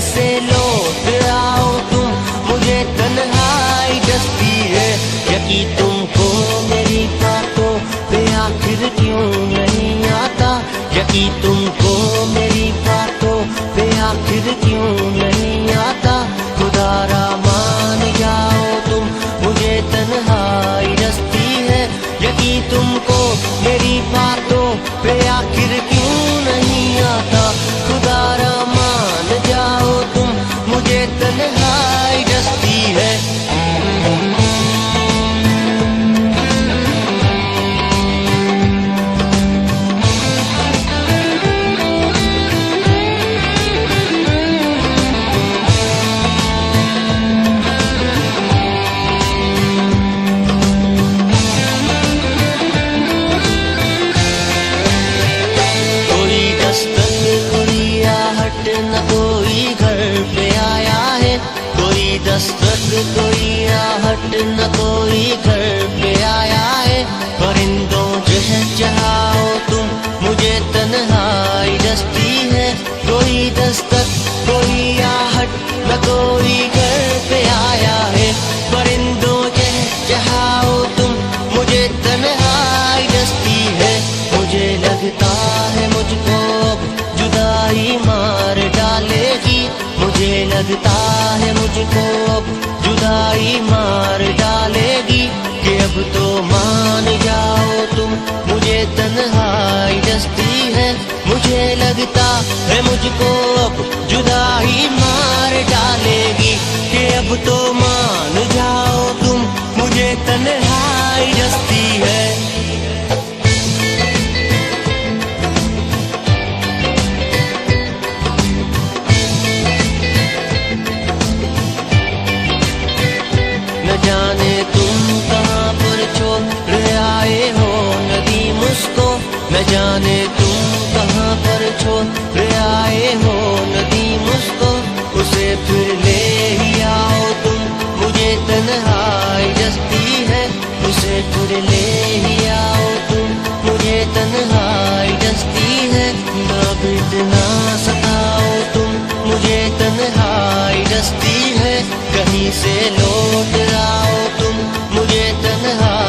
से लौट आओ तुम, मुझे तन्हाई डसती है। यकी तुमको मेरी बातों पे आखिर क्यों नहीं आता, यकी तुमको मेरी बातों पे आखिर क्यों नहीं आता। खुदारा मान जाओ तुम, मुझे तन्हाई डसती है। यकी तुमको मेरी बातों पे आखिर क्यों नहीं आता। खुदारा मान जाओ तुम, मुझे तन्हाई डसती है। न कोई घर पे आया है, कोई दस्तक कोई आहट न कोई घर पे आया है। परिंदों चहचहाओ तुम, मुझे तन्हाई डसती है। कोई दस्तक कोई आहट न कोई घर पे आया है। परिंदों चहचहाओ तुम, मुझे तन्हाई डसती है। मुझे लगता है मुझको अब जुदाई मार डालेगी, मुझे लगता है मुझको अब जुदाई मार डालेगी। कि अब तो मान जाओ तुम, मुझे तन्हाई डसती है। मुझे लगता है मुझको अब जुदाई मार डालेगी। कि अब तो मान जाओ तुम, मुझे तन्हाई डसती है। न जाने तुम कहाँ पर छोड़ आए हो नदी मुझको, न जाने तुम कहाँ पर छोड़ आए हो नदी मुझको। उसे फिर ले ही आओ तुम, मुझे तन्हाई डसती है। उसे फिर ले ही आओ तुम, मुझे तन्हाई डसती है। अब इतना सताओ तुम, मुझे तन्हाई डसती है। कहीं से लौट आओ तुम, मुझे तन्हाई